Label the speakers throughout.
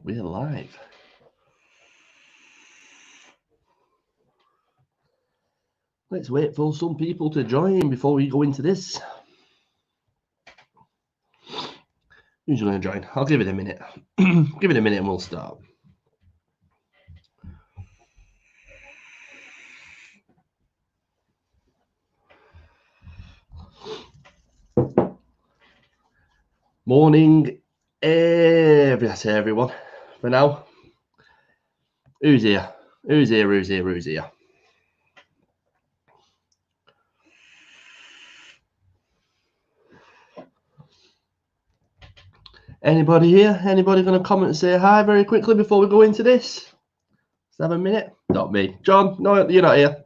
Speaker 1: We're live. Let's wait for some people to join before we go into this. Who's going to join? I'll give it a minute. Give it a minute and we'll start. Morning, everyone. For now, who's here? Who's here? Who's here? Who's here? Anybody here? Anybody going to comment and say hi very quickly before we go into this? Let's have a minute. Not me. John, no, you're not here.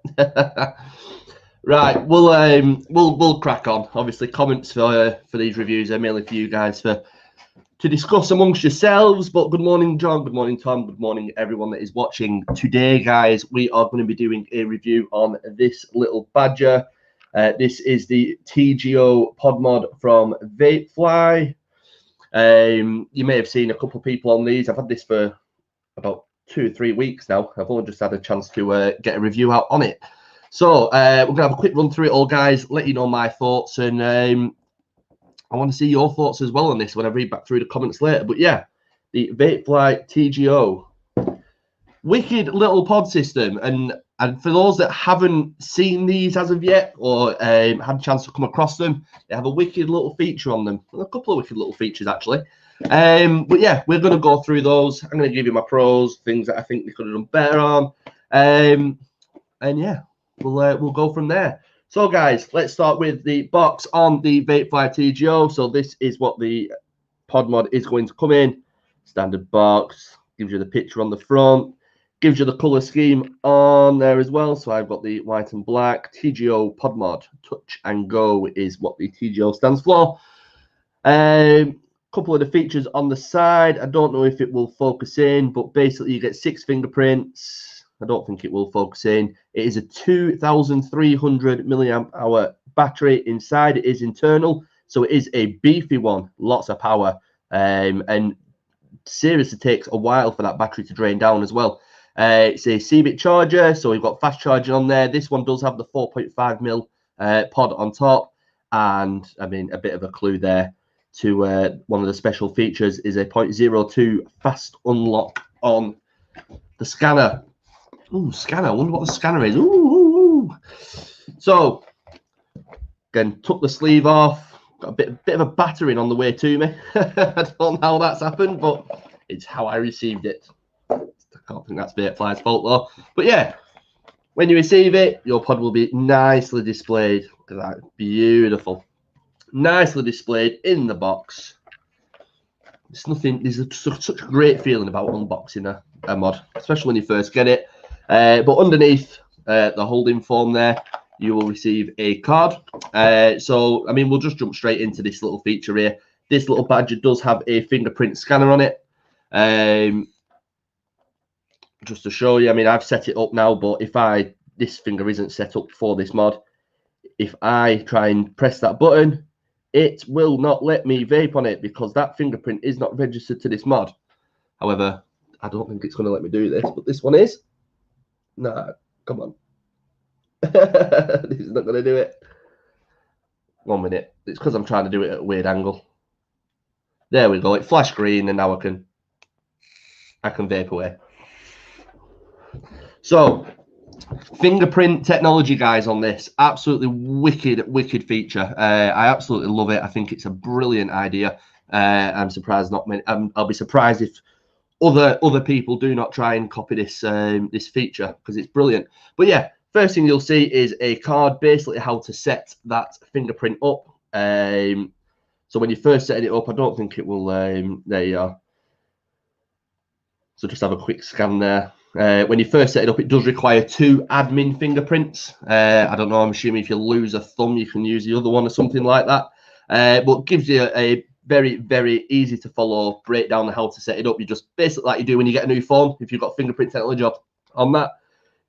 Speaker 1: Right, we'll crack on. Obviously, comments for these reviews are mainly for you guys to discuss amongst yourselves. But good morning, John. Good morning, Tom. Good morning, everyone that is watching today, guys. We are going to be doing a review on this little badger. This is the TGO pod mod from Vapefly. You may have seen a couple of people on these. I've had this for about 2 or 3 weeks now. I've only just had a chance to get a review out on it. So we're going to have a quick run through it all, guys, let you know my thoughts. And I want to see your thoughts as well on this when I read back through the comments later. But yeah, the Vapefly TGO. Wicked little pod system. And for those that haven't seen these as of yet or had a chance to come across them, they have a wicked little feature on them. A couple of wicked little features, actually. But yeah, we're going to go through those. I'm going to give you my pros, things that I think they could have done better on. And yeah, we'll go from there. So guys, let's start with the box on the Vapefly TGO. So this is what the pod mod is going to come in. Standard box, gives you the picture on the front, gives you the color scheme on there as well. So I've got the white and black. TGO pod mod, touch and go is what the TGO stands for. Couple of the features on the side. I don't know if it will focus in, but basically you get 6 fingerprints. I don't think it will focus in. It is a 2,300 milliamp hour battery inside. It is internal, so it is a beefy one. Lots of power, and seriously takes a while for that battery to drain down as well. It's a CBIT charger, so we've got fast charging on there. This one does have the 4.5 mil pod on top, and I mean a bit of a clue there to one of the special features is a 0.02 fast unlock on the scanner. Ooh, scanner. I wonder what the scanner is. Ooh. So, again, took the sleeve off. Got a bit of a battering on the way to me. I don't know how that's happened, but it's how I received it. I can't think that's Vapefly's fault, though. But yeah, when you receive it, your pod will be nicely displayed. Look at that. Beautiful. Nicely displayed in the box. It's nothing. There's such a great feeling about unboxing a mod, especially when you first get it. But underneath the holding form there, you will receive a card. So, I mean, we'll just jump straight into this little feature here. This little badger does have a fingerprint scanner on it. Just to show you, I mean, I've set it up now, but if this finger isn't set up for this mod, if I try and press that button, it will not let me vape on it because that fingerprint is not registered to this mod. However, I don't think it's going to let me do this, but this one is. Nah, come on. This is not going to do it. 1 minute. It's because I'm trying to do it at a weird angle. There we go. It flashed green, and now I can vape away. So, fingerprint technology, guys, on this. Absolutely wicked feature. I absolutely love it. I think it's a brilliant idea. I'm surprised not many. I'll be surprised if other people do not try and copy this this feature because it's brilliant. But yeah, first thing you'll see is a card, basically how to set that fingerprint up. So when you're first setting it up, I don't think it will. There you are. So just have a quick scan there. When you first set it up, it does require 2 admin fingerprints. I don't know. I'm assuming if you lose a thumb, you can use the other one or something like that. But it gives you a very easy to follow breakdown on how to set it up. You just basically like you do when you get a new phone. If you've got fingerprint technology on that,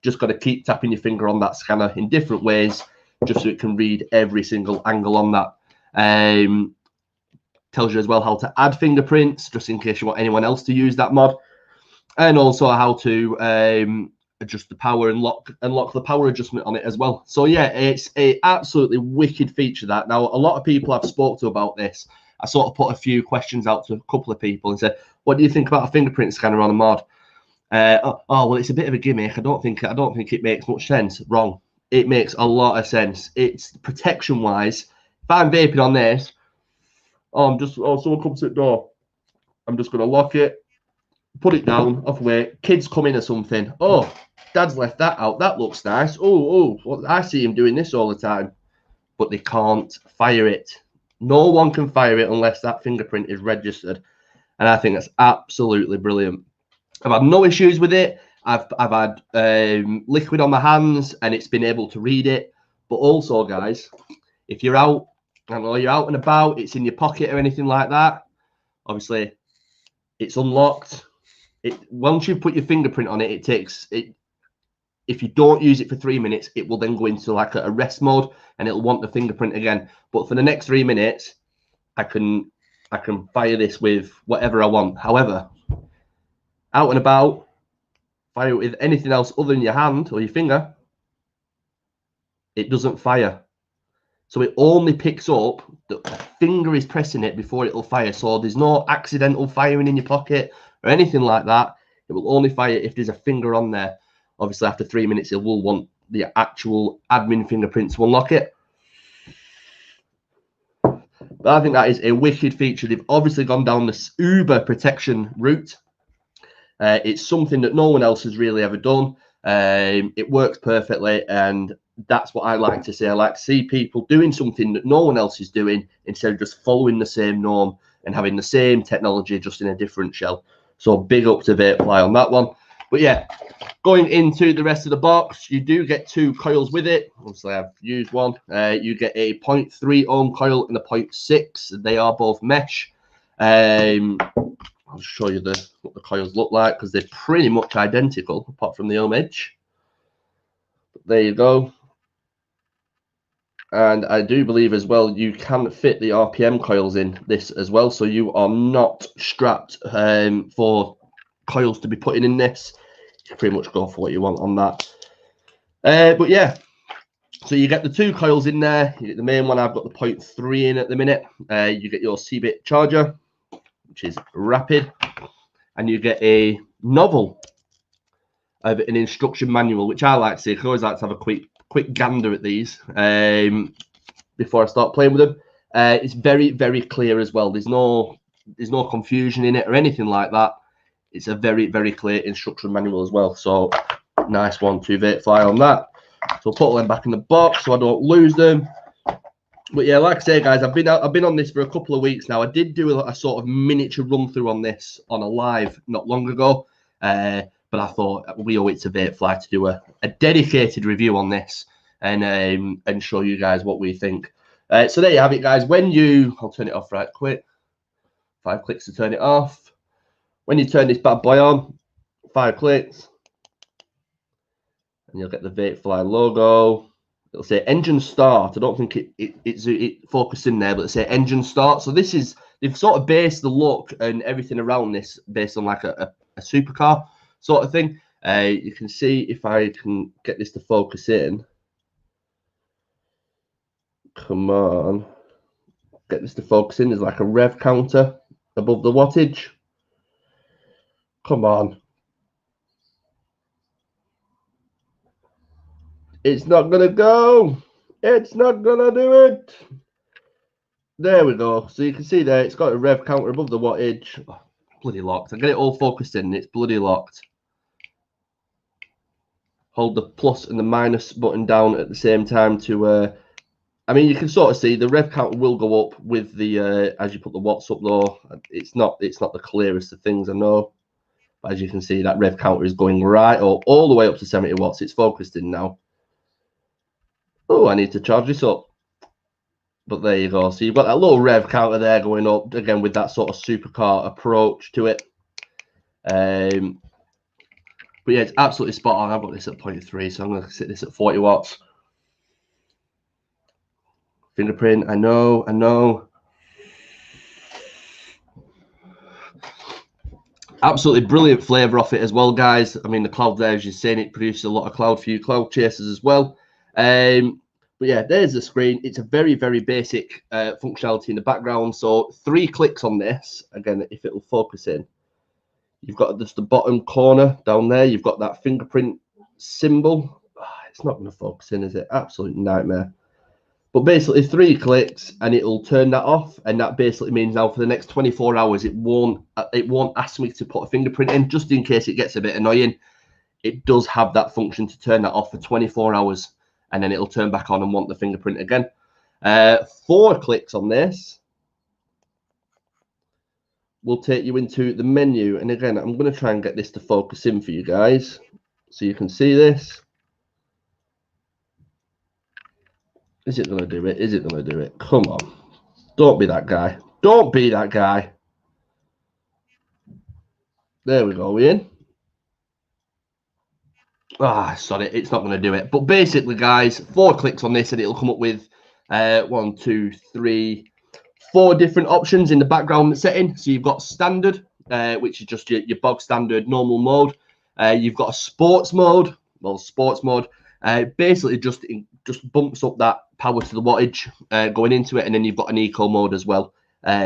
Speaker 1: just got to keep tapping your finger on that scanner in different ways, just so it can read every single angle on that. Tells you as well how to add fingerprints, just in case you want anyone else to use that mod, and also how to adjust the power and lock the power adjustment on it as well. So yeah, it's a absolutely wicked feature. That now a lot of people I've spoke to about this, I sort of put a few questions out to a couple of people and said, what do you think about a fingerprint scanner on a mod? Oh well, it's a bit of a gimmick. I don't think it makes much sense. Wrong. It makes a lot of sense. It's protection wise. If I'm vaping on this, someone comes to the door, I'm just gonna lock it, put it down, off away. Kids come in or something. Oh, Dad's left that out. That looks nice. I see him doing this all the time. But they can't fire it. No one can fire it unless that fingerprint is registered. And I think that's absolutely brilliant. I've had no issues with it. I've had liquid on my hands and it's been able to read it. But also, guys, if you're out, I don't know, you're out and about, it's in your pocket or anything like that, obviously it's unlocked. Once you put your fingerprint on it, it takes it. If you don't use it for 3 minutes, it will then go into like a rest mode and it'll want the fingerprint again. But for the next 3 minutes, I can fire this with whatever I want. However, out and about, fire it with anything else other than your hand or your finger, it doesn't fire. So it only picks up the finger is pressing it before it'll fire. So there's no accidental firing in your pocket or anything like that. It will only fire if there's a finger on there. Obviously, after 3 minutes, it will want the actual admin fingerprint to unlock it. But I think that is a wicked feature. They've obviously gone down the Uber protection route. It's something that no one else has really ever done. It works perfectly, and that's what I like to see. I like to see people doing something that no one else is doing instead of just following the same norm and having the same technology just in a different shell. So big up to Vapefly on that one. But yeah, going into the rest of the box, you do get 2 coils with it. Obviously, I've used one. You get a 0.3 ohm coil and a 0.6. They are both mesh. I'll show you what the coils look like because they're pretty much identical apart from the ohm edge. But there you go. And I do believe as well you can fit the RPM coils in this as well, so you are not strapped for coils to be putting in this. You pretty much go for what you want on that. But yeah, so you get the 2 coils in there. You get the main one. I've got the 0.3 in at the minute. You get your C-bit charger, which is rapid, and you get a novel of an instruction manual, which I like to see. I always like to have a quick gander at these before I start playing with them. It's very, very clear as well. There's no confusion in it or anything like that. It's a very, very clear instruction manual as well. So nice one to Vapefly on that. So I'll put them back in the box so I don't lose them. But yeah, like I say, guys, I've been on this for a couple of weeks now. I did do a sort of miniature run through on this on a live not long ago. But I thought we owe it to Vapefly to do a dedicated review on this and show you guys what we think. So there you have it, guys. I'll turn it off right quick. 5 clicks to turn it off. When you turn this bad boy on, 5 clicks, and you'll get the Vapefly logo. It'll say engine start. I don't think it focused in there, but it'll say engine start. So they've sort of based the look and everything around this based on like a supercar sort of thing. You can see if I can get this to focus in. Come on. Get this to focus in. There's like a rev counter above the wattage. Come on. It's not going to go. It's not going to do it. There we go. So you can see there, it's got a rev counter above the wattage. Oh, bloody locked. I get it all focused in. It's bloody locked. Hold the plus and the minus button down at the same time to... I mean, you can sort of see the rev counter will go up with the as you put the watts up though. It's not the clearest of things, I know. But as you can see, that rev counter is going right up all the way up to 70 watts. It's focused in now. Oh, I need to charge this up. But there you go. So you've got that little rev counter there going up again with that sort of supercar approach to it. But yeah, it's absolutely spot on. I've got this at 0.3, so I'm going to set this at 40 watts. Fingerprint, I know. Absolutely brilliant flavour off it as well, guys. I mean, the cloud there, as you're saying, it produces a lot of cloud for you cloud chasers as well. But yeah, there's the screen. It's a very, very basic functionality in the background. So 3 clicks on this, again, if it'll focus in, you've got just the bottom corner down there. You've got that fingerprint symbol. Oh, it's not going to focus in, is it? Absolute nightmare. But basically 3 clicks and it'll turn that off, and that basically means now for the next 24 hours it won't ask me to put a fingerprint in, just in case it gets a bit annoying. It does have that function to turn that off for 24 hours, and then it'll turn back on and want the fingerprint again. 4 clicks on this will take you into the menu, and again I'm going to try and get this to focus in for you guys so you can see this. Is it going to do it? Is it going to do it? Come on. Don't be that guy. Don't be that guy. There we go, we're in. Ah, sorry, it's not going to do it. But basically, guys, 4 clicks on this and it'll come up with 1, 2, 3, 4 different options in the background setting. So you've got standard, which is just your bog standard normal mode. You've got a sports mode. Well, sports mode basically just bumps up that power to the wattage going into it, and then you've got an eco mode as well,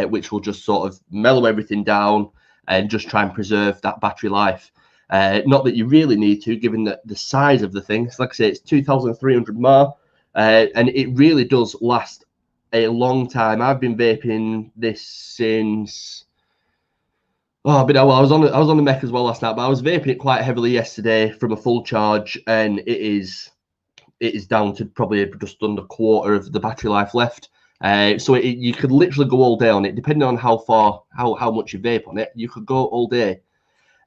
Speaker 1: which will just sort of mellow everything down and just try and preserve that battery life. Not that you really need to, given the size of the thing. So like I say, it's 2,300 mAh, and it really does last a long time. I've been vaping this since I was on the mech as well last night, but I was vaping it quite heavily yesterday from a full charge, and it is down to probably just under 1/4 of the battery life left. So you could literally go all day on it, depending on how much you vape on it. You could go all day.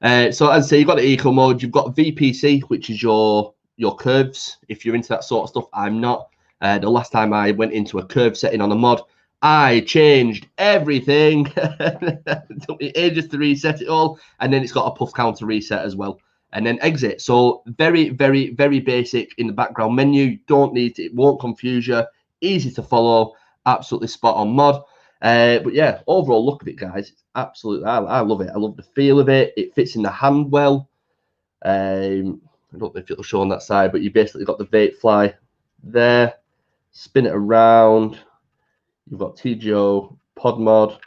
Speaker 1: So as I say, you've got the eco mode, you've got VPC, which is your curves. If you're into that sort of stuff, I'm not. The last time I went into a curve setting on a mod, I changed everything. It took me ages to reset it all, and then it's got a puff counter reset as well, and then exit. So very, very, very basic in the background menu. Don't need it won't confuse you. Easy to follow. Absolutely spot on mod. But yeah, overall look at it, guys. It's absolutely, I love it. I love the feel of it. It fits in the hand well. I don't know if it'll show on that side, but you basically got the Vapefly there. Spin it around. You've got TGO pod mod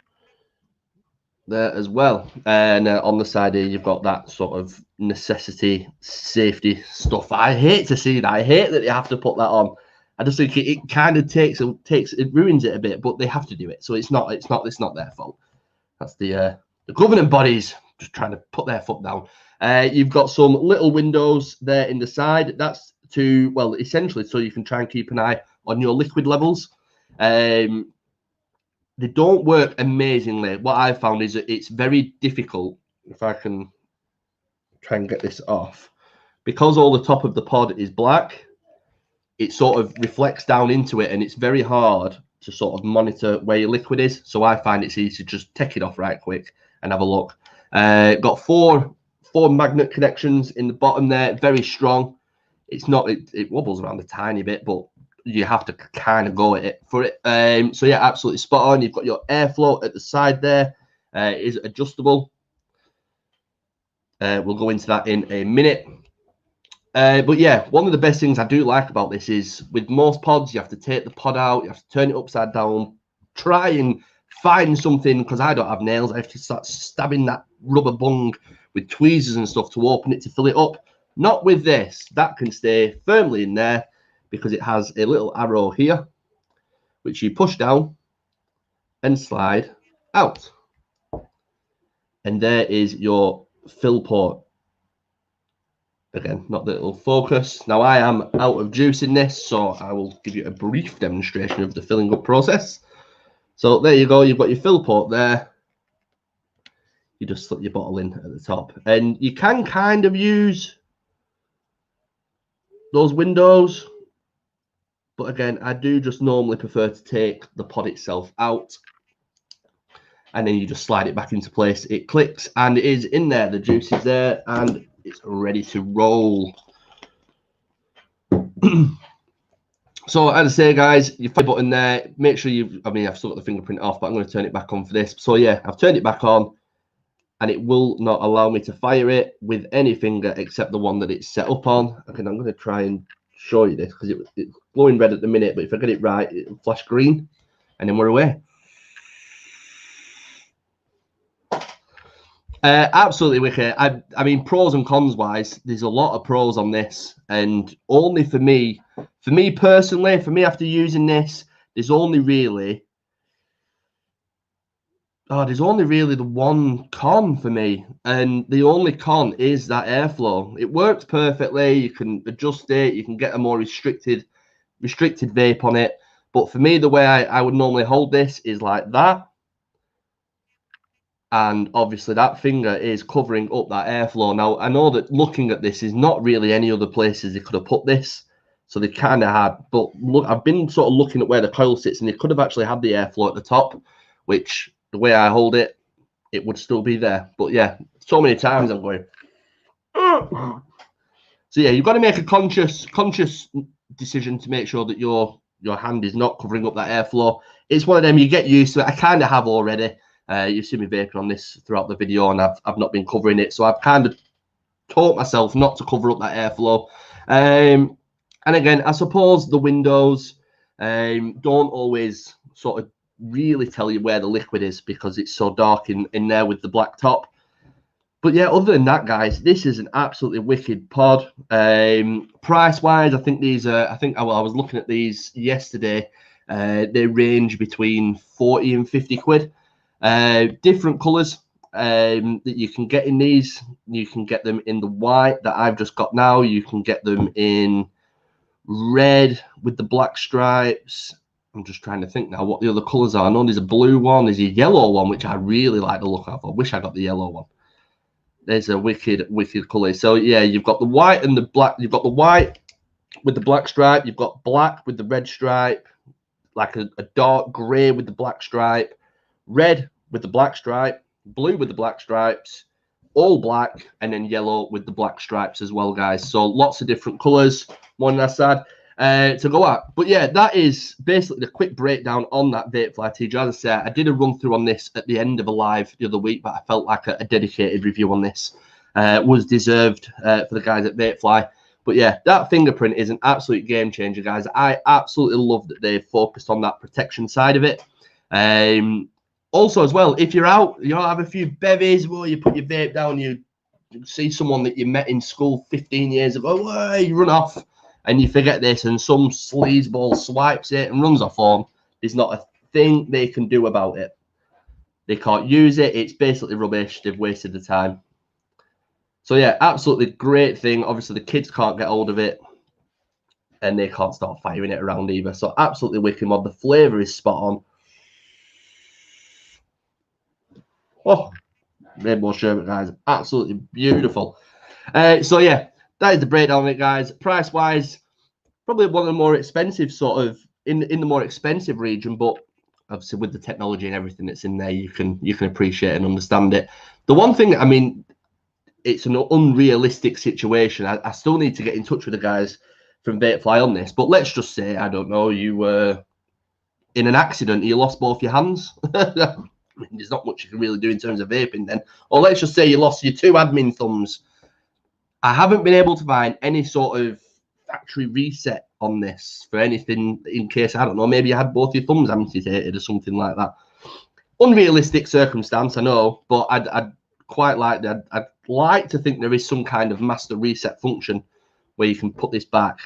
Speaker 1: there as well, and on the side here you've got that sort of necessity safety stuff. I hate to see that. I hate that they have to put that on. I just think it kind of it ruins it a bit, but they have to do it. So it's not their fault. That's the governing bodies just trying to put their foot down. You've got some little windows there in the side. That's to, well, essentially so you can try and keep an eye on your liquid levels. They don't work amazingly. What I've found is that it's very difficult, if I can try and get this off, because all the top of the pod is black, it sort of reflects down into it, and it's very hard to sort of monitor where your liquid is. So I find it's easy to just take it off right quick and have a look. Got four magnet connections in the bottom there, very strong. It's not, it wobbles around a tiny bit, but you have to kind of go at it for it. So yeah, absolutely spot on. You've got your airflow at the side there. It is adjustable. We'll go into that in a minute. But yeah, one of the best things I do like about this is with most pods, you have to take the pod out, you have to turn it upside down, try and find something, because I don't have nails. I have to start stabbing that rubber bung with tweezers and stuff to open it to fill it up. Not with this. That can stay firmly in there because it has a little arrow here, which you push down and slide out. And there is your fill port. Again, not that it'll focus. Now I am out of juice in this, so I will give you a brief demonstration of the filling up process. So there you go, you've got your fill port there. You just slip your bottle in at the top. And you can kind of use those windows, but again, I do just normally prefer to take the pod itself out, and then you just slide it back into place. It clicks and it is in there. The juice is there and it's ready to roll. So as I say, guys, your fire button there, make sure I've still got the fingerprint off, but I'm going to turn it back on for this. So yeah, I've turned it back on. and it will not allow me to fire it with any finger except the one that it's set up on. Okay, I'm going to try and show you this because it's glowing red at the minute, but if I get it right, it'll flash green, and then we're away. Absolutely wicked. I mean, pros and cons wise, there's a lot of pros on this, and only for me personally, for me after using this, there's only really the one con for me, and the only con is that airflow. It works perfectly. You can adjust it. You can get a more restricted vape on it. But for me, the way I would normally hold this is like that. And obviously that finger is covering up that airflow. Now, I know that looking at this is not really any other places they could have put this. So they kind of had, but look, I've been sort of looking at where the coil sits, and they could have actually had the airflow at the top, which the way I hold it, it would still be there. But yeah, so many times I'm going. So yeah, you've got to make a conscious decision to make sure that your hand is not covering up that airflow. It's one of them, you get used to it. I kind of have already. You've seen me vaping on this throughout the video, and I've not been covering it, so I've kind of taught myself not to cover up that airflow. And again, I suppose the windows don't always sort of really tell you where the liquid is because it's so dark in there with the black top. But yeah, other than that, guys, this is an absolutely wicked pod. Price wise, I think these are, I was looking at these yesterday. They range between 40 and 50 quid. Different colors that you can get in these. You can get them in the white that I've just got now. You can get them in red with the black stripes. I'm just trying to think now what the other colors are. I know there's a blue one, there's a yellow one, which I really like the look of. I wish I got the yellow one. There's a wicked color. So yeah, you've got the white and the black. You've got the white with the black stripe. You've got black with the red stripe, like a dark gray with the black stripe, red with the black stripe, blue with the black stripes, all black, and then yellow with the black stripes as well, guys. So lots of different colors, one that side to go at. But yeah, that is basically the quick breakdown on that Vapefly TGO. As I said, I did a run through on this at the end of a live the other week, but I felt like a dedicated review on this was deserved for the guys at Vapefly. But yeah, that fingerprint is an absolute game changer, guys. I absolutely love that they've focused on that protection side of it. Also, as well, if you're out, you know, have a few bevies where you put your vape down, you see someone that you met in school 15 years ago, you run off and you forget this, and some sleazeball swipes it and runs off home. There's not a thing they can do about it. They can't use it. It's basically rubbish. They've wasted the time. So yeah, absolutely great thing. Obviously, the kids can't get hold of it, and they can't start firing it around either. So absolutely wicked mod. The flavour is spot on. Oh, rainbow sherbet, guys, absolutely beautiful. So yeah, that is the breakdown of it, guys. Price wise, probably one of the more expensive, sort of in the more expensive region, but obviously with the technology and everything that's in there, you can appreciate and understand it. The one thing, I mean, it's an unrealistic situation. I still need to get in touch with the guys from Vapefly on this, but let's just say, I don't know, you were in an accident, you lost both your hands. I mean, there's not much you can really do in terms of vaping then. Or let's just say you lost your 2 admin thumbs. I haven't been able to find any sort of factory reset on this for anything in case, I don't know, maybe you had both your thumbs amputated or something like that. Unrealistic circumstance, I know, but I'd quite like that. I'd like to think there is some kind of master reset function where you can put this back.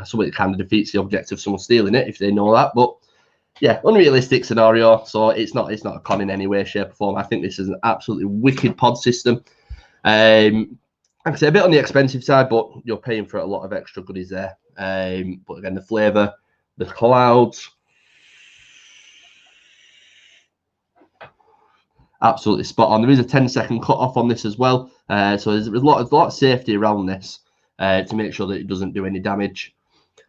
Speaker 1: So it kind of defeats the object of someone stealing it if they know that, but yeah, unrealistic scenario. So it's not a con in any way, shape, or form. I think this is an absolutely wicked pod system. Like I say, a bit on the expensive side, but you're paying for a lot of extra goodies there. But again, the flavour, the clouds, absolutely spot on. There is a 10-second cut off on this as well. So there's a lot of safety around this to make sure that it doesn't do any damage.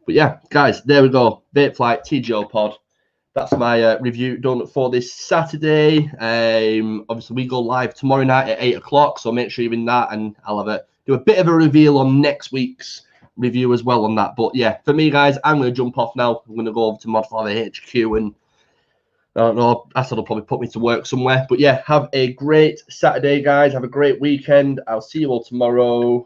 Speaker 1: But yeah, guys, there we go. Vapefly TGO pod. That's my review done for this Saturday. Obviously, we go live tomorrow night at 8 o'clock, so make sure you're in that, and I'll do a bit of a reveal on next week's review as well on that. But yeah, for me, guys, I'm going to jump off now. I'm going to go over to Mod Father HQ and I don't know. Asad will probably put me to work somewhere. But yeah, have a great Saturday, guys. Have a great weekend. I'll see you all tomorrow.